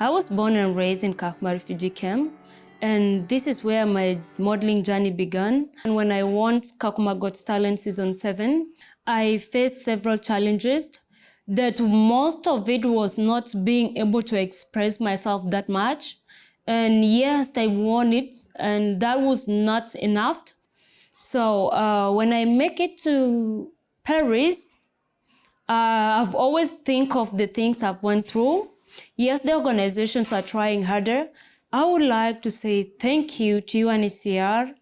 I was born and raised in Kakuma refugee camp, and this is where my modeling journey began. And when I won Kakuma Got Talent Season 7, I faced several challenges that most of it was not being able to express myself that much. And yes, I won it, and that was not enough. So when I make it to Paris, I've always think of the things I've went through. Yes, the organizations are trying harder. I would like to say thank you to UNHCR,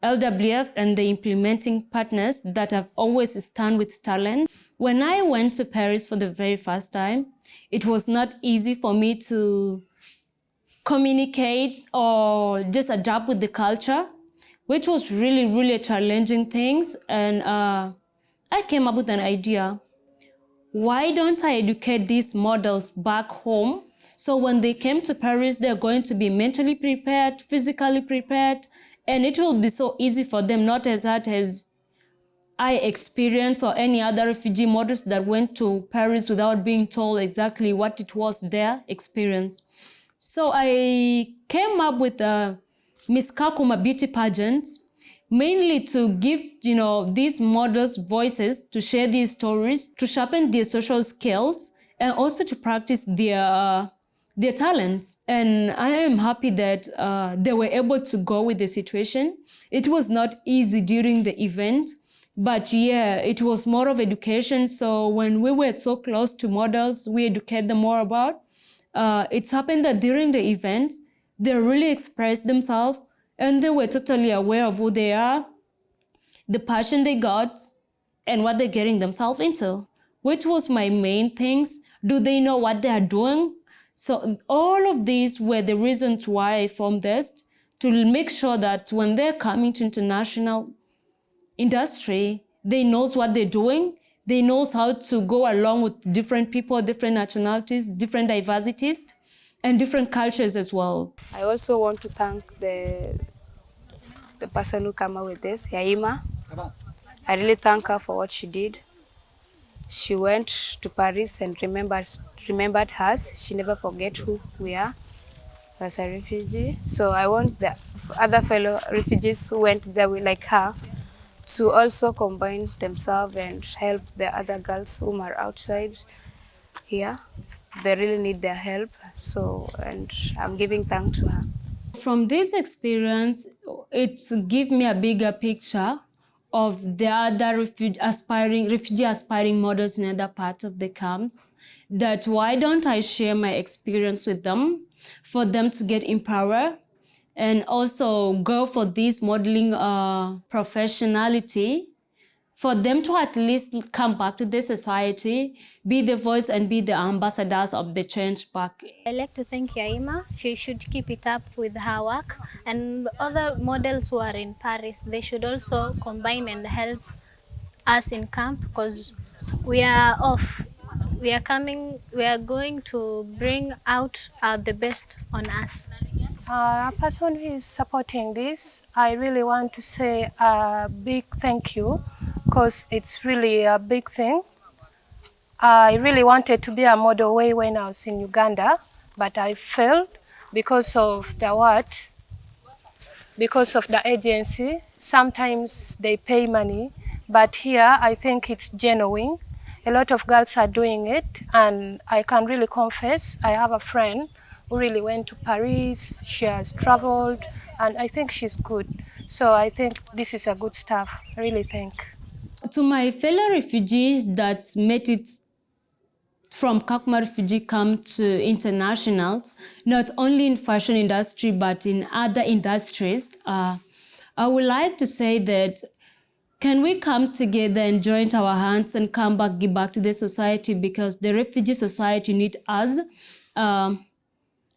LWF, and the implementing partners that have always stand with talent. When I went to Paris for the very first time, it was not easy for me to communicate or just adapt with the culture, which was really a challenging things. And I came up with an idea. Why don't I educate these models back home? So when they came to Paris, they're going to be mentally prepared, physically prepared, and it will be so easy for them, not as hard as I experienced or any other refugee models that went to Paris without being told exactly what it was their experience. So I came up with Miss Kakuma beauty pageants, mainly to give, these models voices to share these stories, to sharpen their social skills, and also to practice their talents. And I am happy that they were able to go with the situation. It was not easy during the event, but yeah, it was more of education. So when we were so close to models, we educate them more about. It's happened that during the events, they really expressed themselves, and they were totally aware of who they are, the passion they got, and what they're getting themselves into, which was my main things. Do they know what they are doing? So all of these were the reasons why I formed this, to make sure that when they're coming to international industry, they knows what they're doing. They knows how to go along with different people, different nationalities, different diversities, and different cultures as well. I also want to thank the person who came up with this, Yaima. I really thank her for what she did. She went to Paris and remembered us. She never forget who we are as a refugee. So I want the other fellow refugees who went there like her to also combine themselves and help the other girls who are outside here. They really need their help. So, and I'm giving thanks to her. From this experience, it gave me a bigger picture of the other refugee aspiring models in other parts of the camps, that why don't I share my experience with them for them to get empowered and also go for this modeling professionality, for them to at least come back to the society, be the voice and be the ambassadors of the change back. I'd like to thank Yaima. She should keep it up with her work. And other models who are in Paris, they should also combine and help us in camp, because we are off. We are going to bring out the best on us. A person who is supporting this, I really want to say a big thank you, because it's really a big thing. I really wanted to be a model way when I was in Uganda, but I failed because of the what? Because of the agency. Sometimes they pay money, but here I think it's genuine. A lot of girls are doing it, and I can really confess, I have a friend who really went to Paris. She has traveled, and I think she's good. So I think this is a good stuff. I really think. To my fellow refugees that made it from Kakuma refugee camp to internationals, not only in fashion industry but in other industries, I would like to say that can we come together and join our hands and come back, give back to the society, because the refugee society needs us.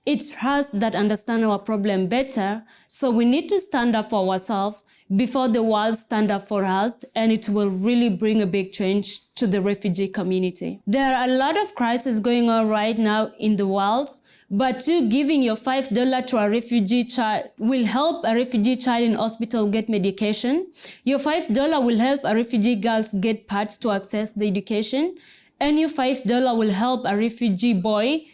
It's us that understand our problem better, so we need to stand up for ourselves before the world stand up for us, and it will really bring a big change to the refugee community. There are a lot of crises going on right now in the world, but you giving your $5 to a refugee child will help a refugee child in hospital get medication. Your $5 will help a refugee girls get pads to access the education, and your $5 will help a refugee boy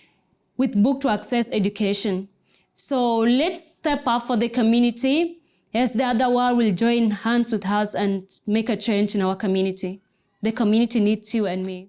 with book to access education. So let's step up for the community as the other world will join hands with us and make a change in our community. The community needs you and me.